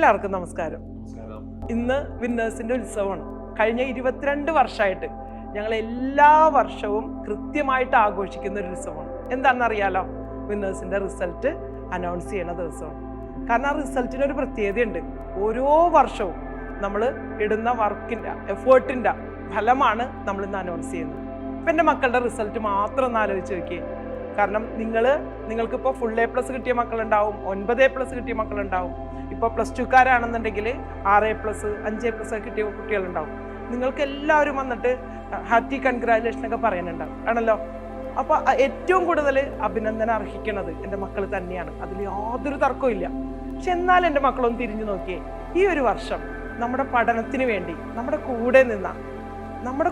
എല്ലാവർക്കും നമസ്കാരം. ഇന്ന് വിന്നേഴ്സിന്റെ ഉത്സവമാണ്. കഴിഞ്ഞ 22 വർഷമായിട്ട് ഞങ്ങൾ എല്ലാ വർഷവും കൃത്യമായിട്ട് ആഘോഷിക്കുന്ന ഒരു ഉത്സവമാണ്. എന്താണെന്നറിയാലോ? വിന്നേഴ്സിന്റെ റിസൾട്ട് അനൗൺസ് ചെയ്യുന്ന ദിവസമാണ്. കാരണം ആ റിസൾട്ടിന് ഒരു പ്രത്യേകതയുണ്ട്. ഓരോ വർഷവും നമ്മൾ ഇടുന്ന വർക്കിൻ്റെ എഫേർട്ടിൻ്റെ ഫലമാണ് നമ്മൾ ഇന്ന് അനൗൺസ് ചെയ്യുന്നത്. ഇപ്പം എൻ്റെ മക്കളുടെ റിസൾട്ട് മാത്രം ഒന്ന് ആലോചിച്ച് നോക്കിയേ. കാരണം നിങ്ങൾക്കിപ്പോൾ ഫുൾ A+ കിട്ടിയ മക്കളുണ്ടാവും, 9A+ കിട്ടിയ മക്കളുണ്ടാവും. ഇപ്പോൾ +2കാരാണെന്നുണ്ടെങ്കിൽ 6A+, 5A+ കിട്ടിയ കുട്ടികളുണ്ടാവും. നിങ്ങൾക്ക് എല്ലാവരും വന്നിട്ട് ഹാപ്പി കൺഗ്രാജുലേഷൻ ഒക്കെ പറയാനുണ്ടാവും ആണല്ലോ. അപ്പോൾ ഏറ്റവും കൂടുതൽ അഭിനന്ദനം അർഹിക്കുന്നത് എൻ്റെ മക്കൾ തന്നെയാണ്. അതിൽ യാതൊരു തർക്കവും ഇല്ല. പക്ഷെ എന്നാൽ എൻ്റെ മക്കളൊന്ന് തിരിഞ്ഞു നോക്കിയേ. ഈ ഒരു വർഷം നമ്മുടെ പഠനത്തിന് വേണ്ടി നമ്മുടെ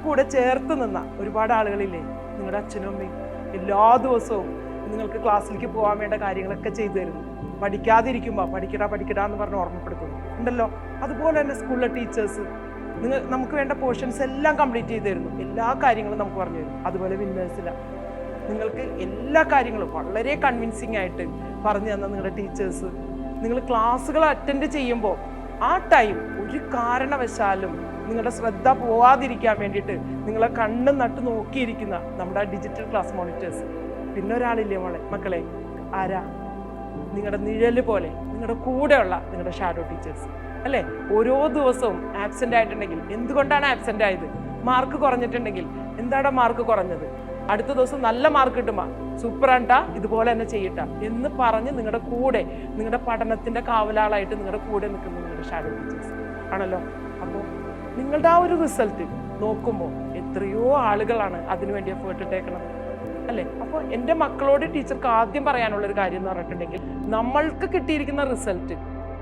കൂടെ ചേർത്ത് നിന്ന ഒരുപാട് ആളുകളില്ലേ? നിങ്ങളുടെ അച്ഛനും അമ്മയും എല്ലാ ദിവസവും നിങ്ങൾക്ക് ക്ലാസ്സിലേക്ക് പോകാൻ വേണ്ട കാര്യങ്ങളൊക്കെ ചെയ്തു തരുന്നു. പഠിക്കാതിരിക്കുമ്പോൾ പഠിക്കടാ എന്ന് പറഞ്ഞ് ഓർമ്മപ്പെടുത്തുന്നു ഉണ്ടല്ലോ. അതുപോലെ തന്നെ സ്കൂളിലെ ടീച്ചേഴ്സ് നമുക്ക് വേണ്ട പോർഷൻസ് എല്ലാം കംപ്ലീറ്റ് ചെയ്ത് തരുന്നു. എല്ലാ കാര്യങ്ങളും നമുക്ക് പറഞ്ഞു തരും. അതുപോലെ വിന്നേഴ്സില്ല, നിങ്ങൾക്ക് എല്ലാ കാര്യങ്ങളും വളരെ കൺവിൻസിങ് ആയിട്ട് പറഞ്ഞു തന്ന നിങ്ങളുടെ ടീച്ചേഴ്സ്, നിങ്ങൾ ക്ലാസ്സുകൾ അറ്റൻഡ് ചെയ്യുമ്പോൾ ആ ടൈം ഒരു കാരണവശാലും നിങ്ങളുടെ ശ്രദ്ധ പോവാതിരിക്കാൻ വേണ്ടിയിട്ട് നിങ്ങളെ കണ്ണും നട്ട് നോക്കിയിരിക്കുന്ന നമ്മുടെ ഡിജിറ്റൽ ക്ലാസ് മോണിറ്റേഴ്സ്. പിന്നെ ഒരാളില്ലേ മക്കളെ, ആരാ? നിങ്ങളുടെ നിഴല് പോലെ നിങ്ങളുടെ കൂടെയുള്ള നിങ്ങളുടെ ഷാഡോ ടീച്ചേഴ്സ് അല്ലേ? ഓരോ ദിവസവും ആബ്സെൻ്റ് ആയിട്ടുണ്ടെങ്കിൽ എന്തുകൊണ്ടാണ് ആബ്സെൻ്റ് ആയത്, മാർക്ക് കുറഞ്ഞിട്ടുണ്ടെങ്കിൽ എന്താണ് മാർക്ക് കുറഞ്ഞത്, അടുത്ത ദിവസം നല്ല മാർക്ക് കിട്ടുമ്പോൾ സൂപ്പറാണ്ടാ, ഇതുപോലെ തന്നെ ചെയ്യട്ട എന്ന് പറഞ്ഞ് നിങ്ങളുടെ കൂടെ നിങ്ങളുടെ പഠനത്തിൻ്റെ കാവലാളായിട്ട് നിങ്ങളുടെ കൂടെ നിൽക്കുന്ന നിങ്ങളുടെ ഷാഡോ ടീച്ചേഴ്സ് ആണല്ലോ. അപ്പോൾ നിങ്ങളുടെ ആ ഒരു റിസൾട്ട് നോക്കുമ്പോൾ എത്രയോ ആളുകളാണ് അതിനുവേണ്ടി എഫേർട്ട് ഇട്ടേക്കുന്നത് അല്ലേ? അപ്പോൾ എൻ്റെ മക്കളോട് ടീച്ചർക്ക് ആദ്യം പറയാനുള്ളൊരു കാര്യം എന്ന് പറഞ്ഞിട്ടുണ്ടെങ്കിൽ, നമ്മൾക്ക് കിട്ടിയിരിക്കുന്ന റിസൾട്ട്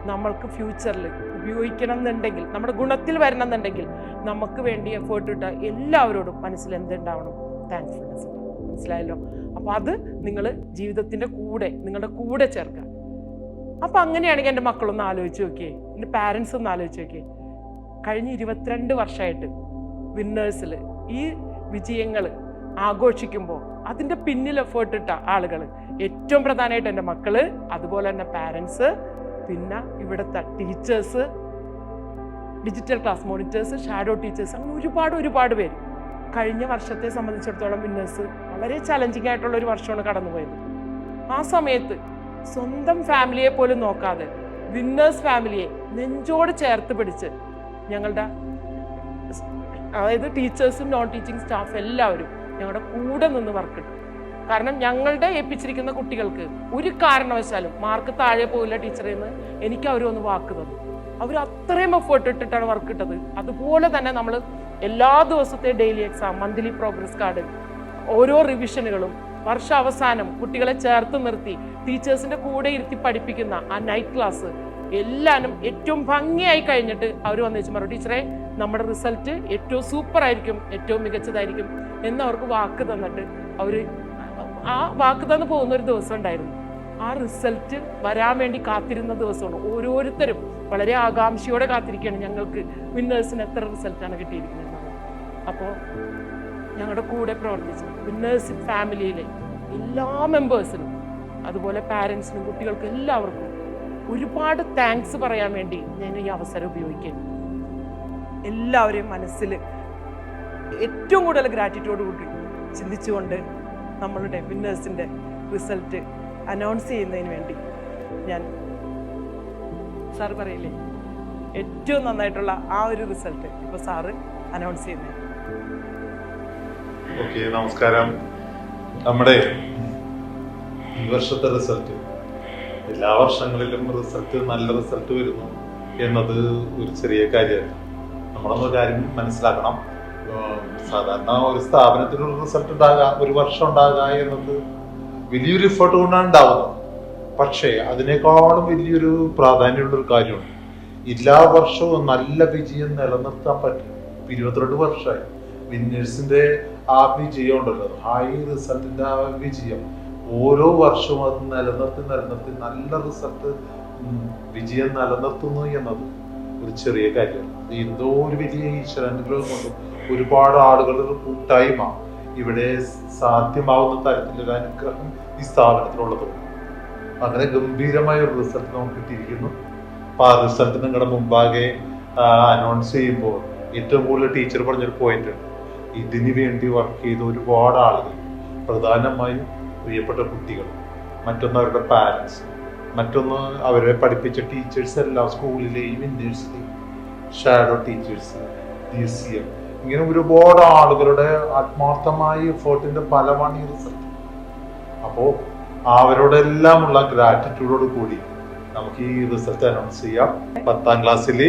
നമ്മൾക്ക് ഫ്യൂച്ചറിൽ ഉപയോഗിക്കണം എന്നുണ്ടെങ്കിൽ, നമ്മുടെ ഗുണത്തിൽ വരണം എന്നുണ്ടെങ്കിൽ നമുക്ക് വേണ്ടി എഫേർട്ട് ഇട്ട എല്ലാവരോടും മനസ്സിൽ എന്തുണ്ടാവണം? താങ്ക്ഫുൾനെസ്. മനസ്സിലായല്ലോ? അപ്പോൾ അത് നിങ്ങൾ ജീവിതത്തിൻ്റെ നിങ്ങളുടെ കൂടെ ചേർക്കുക. അപ്പം അങ്ങനെയാണെങ്കിൽ എൻ്റെ മക്കളൊന്ന് ആലോചിച്ച് നോക്കിയേ, എൻ്റെ പാരൻസ് ഒന്ന് ആലോചിച്ച് നോക്കിയേ. കഴിഞ്ഞ 22 വർഷമായിട്ട് വിന്നേഴ്സിൽ ഈ വിജയങ്ങൾ ആഘോഷിക്കുമ്പോൾ അതിൻ്റെ പിന്നിൽ എഫേർട്ട് ഇട്ട ആളുകൾ, ഏറ്റവും പ്രധാനമായിട്ട് എൻ്റെ മക്കള്, അതുപോലെ തന്നെ പാരൻസ്, പിന്നെ ഇവിടുത്തെ teachers, digital class monitors, shadow teachers, അങ്ങനെ ഒരുപാട് പേര്. കഴിഞ്ഞ വർഷത്തെ സംബന്ധിച്ചിടത്തോളം വിന്നേഴ്സ് വളരെ ചലഞ്ചിങ് ആയിട്ടുള്ള ഒരു വർഷമാണ് കടന്നുപോയത്. ആ സമയത്ത് സ്വന്തം ഫാമിലിയെ പോലും നോക്കാതെ വിന്നേഴ്സ് ഫാമിലിയെ നെഞ്ചോട് ചേർത്ത് പിടിച്ച് ഞങ്ങളുടെ, അതായത് ടീച്ചേഴ്സും നോൺ ടീച്ചിങ് സ്റ്റാഫ് എല്ലാവരും ഞങ്ങളുടെ കൂടെ നിന്ന് വർക്കിട്ടു. കാരണം ഞങ്ങളുടെ ഏൽപ്പിച്ചിരിക്കുന്ന കുട്ടികൾക്ക് ഒരു കാരണവശാലും മാർക്ക് താഴെ പോകില്ല ടീച്ചറിൽ നിന്ന് എനിക്ക് അവരൊന്ന് വാക്ക് തന്നു. അവർ അത്രയും എഫേർട്ട് ഇട്ടിട്ടാണ് വർക്ക് ഇട്ടത്. അതുപോലെ തന്നെ നമ്മൾ എല്ലാ ദിവസത്തെ daily exam, monthly progress card, ഓരോ റിവിഷനുകളും, വർഷാവസാനം കുട്ടികളെ ചേർത്ത് നിർത്തി ടീച്ചേഴ്സിന്റെ കൂടെ ഇരുത്തി പഠിപ്പിക്കുന്ന ആ നൈറ്റ് ക്ലാസ് എല്ലാവരും ഏറ്റവും ഭംഗിയായി കഴിഞ്ഞിട്ട് അവർ വന്നു വെച്ച് പറഞ്ഞു, ടീച്ചറെ നമ്മുടെ റിസൾട്ട് ഏറ്റവും സൂപ്പറായിരിക്കും, ഏറ്റവും മികച്ചതായിരിക്കും എന്നവർക്ക് വാക്ക് തന്നിട്ട് അവർ ആ വാക്ക് തന്നു പോകുന്ന ഒരു ദിവസം ഉണ്ടായിരുന്നു. ആ റിസൾട്ട് വരാൻ വേണ്ടി കാത്തിരുന്ന ദിവസമാണ്. ഓരോരുത്തരും വളരെ ആകാംക്ഷയോടെ കാത്തിരിക്കുകയാണ്, ഞങ്ങൾക്ക് വിന്നേഴ്സിന് എത്ര റിസൾട്ടാണ് കിട്ടിയിരിക്കുന്നത്. അപ്പോൾ ഞങ്ങളുടെ കൂടെ പ്രവർത്തിച്ച വിന്നേഴ്സ് ഫാമിലിയിലെ എല്ലാ മെമ്പേഴ്സിനും, അതുപോലെ പാരൻസിനും കുട്ടികൾക്കും എല്ലാവർക്കും ഒരുപാട് താങ്ക്സ് പറയാൻ വേണ്ടി ഞാൻ ഈ അവസരം ഉപയോഗിക്കുന്നു. എല്ലാവരെയും മനസ്സിൽ ഏറ്റവും കൂടുതൽ ഗ്രാറ്റിറ്റ്യൂഡ് കൂടി ചിന്തിച്ചുകൊണ്ട് നമ്മളുടെ വിന്നേഴ്സിൻ്റെ റിസൾട്ട് അനൗൺസ് ചെയ്യുന്നതിന് വേണ്ടി ഞാൻ സാറ് പറയില്ലേ, ഏറ്റവും നന്നായിട്ടുള്ള ആ ഒരു റിസൾട്ട് ഇപ്പോൾ സാറ് അനൗൺസ് ചെയ്യുന്നത്. ഓക്കെ, നമസ്കാരം. നമ്മുടെ ഈ വർഷത്തെ റിസൾട്ട്, എല്ലാ വർഷങ്ങളിലും നല്ല റിസൾട്ട് വരുന്നു എന്നത് ഒരു ചെറിയ കാര്യമല്ല. നമ്മളൊരു കാര്യം മനസ്സിലാക്കണം. സാധാരണ ഒരു സ്ഥാപനത്തിനുള്ള റിസൾട്ട് ഉണ്ടാകുക, ഒരു വർഷം ഉണ്ടാകുക എന്നത് വലിയൊരു എഫേർട്ട് കൊണ്ടാണ് ഉണ്ടാവുന്നത്. പക്ഷേ അതിനേക്കാളും വലിയൊരു പ്രാധാന്യമുള്ളൊരു കാര്യമുണ്ട്. എല്ലാ വർഷവും നല്ല വിജയം നിലനിർത്താൻ പറ്റും. 22 വർഷമായി വിന്നേഴ്സിന്റെ ആ വിജയം ഉണ്ടല്ലോ, ഹൈ റിസൾട്ടിന്റെ ആ വിജയം ഓരോ വർഷവും അത് നിലനിർത്തി നല്ല റിസൾട്ട് വിജയം നിലനിർത്തുന്നു എന്നത് ഒരു ചെറിയ കാര്യമാണ്. അത് എന്തോ ഒരു വലിയ ഈശ്വരാനുഗ്രഹം കൊണ്ടും ഒരുപാട് ആളുകളുടെ കൂട്ടായ്മ ഇവിടെ സാധ്യമാവുന്ന തരത്തിലൊരു അനുഗ്രഹം ഈ സ്ഥാപനത്തിനുള്ളതുകൊണ്ട് അങ്ങനെ ഗംഭീരമായ ഒരു റിസൾട്ട് നമുക്ക് കിട്ടിയിരിക്കുന്നു. അപ്പൊ ആ റിസൾട്ട് നിങ്ങളുടെ മുമ്പാകെ അനൗൺസ് ചെയ്യുമ്പോൾ ഏറ്റവും കൂടുതൽ ടീച്ചർ പറഞ്ഞൊരു പോയിന്റ് ഉണ്ട്. ഇതിനു വേണ്ടി വർക്ക് ചെയ്ത ഒരുപാട് ആളുകൾ, പ്രധാനമായും പ്രിയപ്പെട്ട കുട്ടികൾ, മറ്റൊന്ന് അവരുടെ പാരൻസ്, മറ്റൊന്ന് അവരെ പഠിപ്പിച്ച ടീച്ചേഴ്സ് എല്ലാം, സ്കൂളിലെയും യൂണിവേഴ്സിറ്റിയും ഷാഡോ ടീച്ചേഴ്സ്, DCM, ഇങ്ങനെ ഒരുപാട് ആളുകളുടെ ആത്മാർത്ഥമായ എഫേർട്ടിന്റെ ഫലമാണ് ഈ റിസൾട്ട്. അപ്പോൾ അവരോടെല്ലാമുള്ള ഗ്രാറ്റിറ്റ്യൂഡോട് കൂടി നമുക്ക് ഈ റിസൾട്ട് അനൗൺസ് ചെയ്യാം. 10ാം ക്ലാസ്സിൽ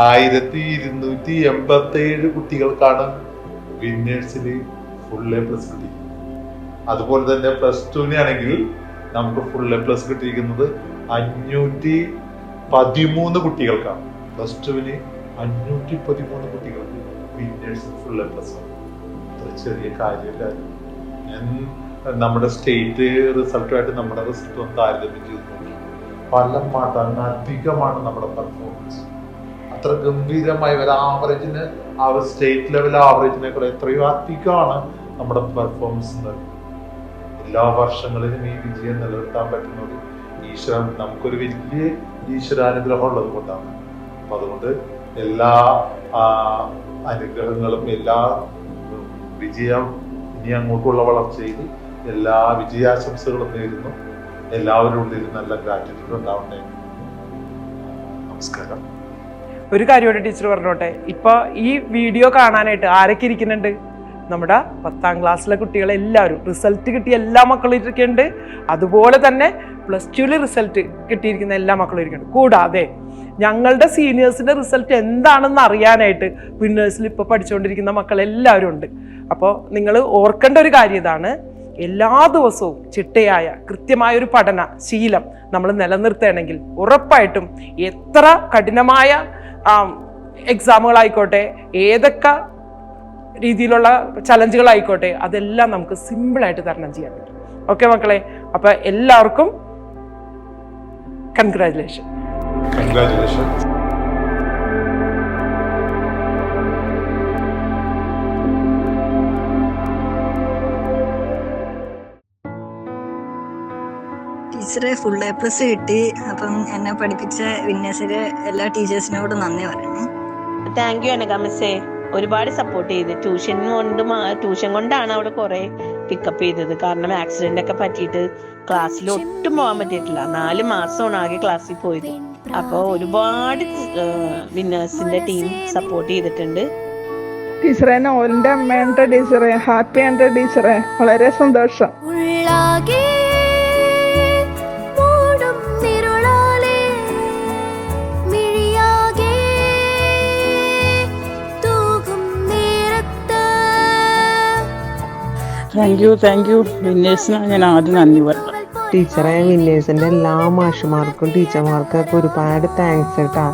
1287 കുട്ടികൾക്കാണ് വിന്നേഴ്സിൽ ഫുൾ A+ കിട്ടിയിരിക്കുന്നത്. അതുപോലെ തന്നെ +2 ആണെങ്കിൽ നമുക്ക് ഫുൾ A+ കിട്ടിയിരിക്കുന്നത് 513 കുട്ടികൾക്കാണ്. +2 513 കുട്ടികൾക്ക് വിന്നേഴ്സ് ഫുൾ A+. അത്ര ചെറിയ കാര്യമില്ല. ഞാൻ നമ്മുടെ സ്റ്റേറ്റ് റിസൾട്ടുമായിട്ട് നമ്മുടെ റിസൾട്ട് ഒന്ന് താരതമ്യം ചെയ്ത് നോക്കി. പല മടങ്ങ് അധികമാണ് നമ്മുടെ പെർഫോമൻസ്. അത്ര ഗംഭീരമായ ഒരു ആവറേജിന്, ആ ഒരു സ്റ്റേറ്റ് ലെവൽ ആവറേജിനേക്കാൾ എത്രയോ അധികമാണ് നമ്മുടെ പെർഫോമൻസ്. എല്ലാ വർഷങ്ങളിലും ഈ വിജയം നിലനിർത്താൻ പറ്റുന്നത് ഈശ്വരൻ, നമുക്കൊരു വലിയ ഈശ്വരാനുഗ്രഹം ഉള്ളത് കൊണ്ടാണ്. അപ്പൊ അതുകൊണ്ട് എല്ലാ അനുഗ്രഹങ്ങളും, എല്ലാ വിജയം, ഇനി അങ്ങോട്ടുള്ള വളർച്ചയിൽ എല്ലാ വിജയാശംസകളും നേരുന്നു. എല്ലാവരുടെ ഉള്ളിൽ നല്ല ഗ്രാറ്റിറ്റ്യൂഡ് ഉണ്ടാവട്ടെ. നമസ്കാരം. ഒരു കാര്യമായിട്ട് ടീച്ചർ പറഞ്ഞോട്ടെ, ഇപ്പൊ ഈ വീഡിയോ കാണാനായിട്ട് ആരൊക്കെ ഇരിക്കുന്നുണ്ട്? നമ്മുടെ 10ാം ക്ലാസ്സിലെ കുട്ടികളെല്ലാവരും, റിസൾട്ട് കിട്ടിയ എല്ലാ മക്കളും ഇരിക്കുന്നുണ്ട്. അതുപോലെ തന്നെ +2 റിസൾട്ട് കിട്ടിയിരിക്കുന്ന എല്ലാ മക്കളും ഇരിക്കുന്നുണ്ട്. കൂടാതെ ഞങ്ങളുടെ സീനിയേഴ്സിന്റെ റിസൾട്ട് എന്താണെന്ന് അറിയാനായിട്ട് വിന്നേഴ്സിൽ ഇപ്പോൾ പഠിച്ചുകൊണ്ടിരിക്കുന്ന മക്കളെല്ലാവരും ഉണ്ട്. അപ്പോൾ നിങ്ങൾ ഓർക്കേണ്ട ഒരു കാര്യം ഇതാണ്, എല്ലാ ദിവസവും ചിട്ടയായ കൃത്യമായ ഒരു പഠന ശീലം നമ്മൾ നിലനിർത്തുകയാണെങ്കിൽ ഉറപ്പായിട്ടും എത്ര കഠിനമായ എക്സാമുകളായിക്കോട്ടെ, ഏതൊക്കെ രീതിയിലുള്ള ചലഞ്ചുകളായിക്കോട്ടെ, അതെല്ലാം നമുക്ക് സിമ്പിളായിട്ട് തരണം ചെയ്യാൻ പറ്റും. ഓക്കെ മക്കളെ, അപ്പൊ എല്ലാവർക്കും കൺഗ്രാജുലേഷൻ. ടീച്ചറെ ഫുൾ A+ കിട്ടി. അപ്പം എന്നെ പഠിപ്പിച്ച വിന്നേഴ്സിലെ എല്ലാ ടീച്ചേഴ്സിനോട് നന്ദി പറയണേ. താങ്ക് യു അനഘ മിസ്സേ. ഒരുപാട് സപ്പോർട്ട് ചെയ്ത് ട്യൂഷൻ കൊണ്ടാണ് അവിടെ കുറെ പിക്കപ്പ് ചെയ്തത്. കാരണം ആക്സിഡന്റ് ഒക്കെ പറ്റിയിട്ട് ക്ലാസ്സിൽ ഒട്ടും പോകാൻ പറ്റിയിട്ടില്ല. 4 മാസമാണ് ആകെ ക്ലാസ്സിൽ പോയത്. അപ്പോൾ ഒരുപാട് വിന്നേഴ്സിന്റെ ടീം സപ്പോർട്ട് ചെയ്തിട്ടുണ്ട്. ടീച്ചറെ, നോലിന്റെ അമ്മയുണ്ട് ടീച്ചറെ, ഹാപ്പി ഉണ്ട് ടീച്ചറെ, വളരെ സന്തോഷം. താങ്ക് യു വിന്നേഴ്സിനാണ് ഞാൻ ആദ്യം നന്ദി പറഞ്ഞത്. ടീച്ചറെ, വിന്നേഴ്സിന്റെ എല്ലാ മാഷുമാർക്കും ടീച്ചർമാർക്കൊക്കെ ഒരുപാട് താങ്ക്സ് കേട്ടാ.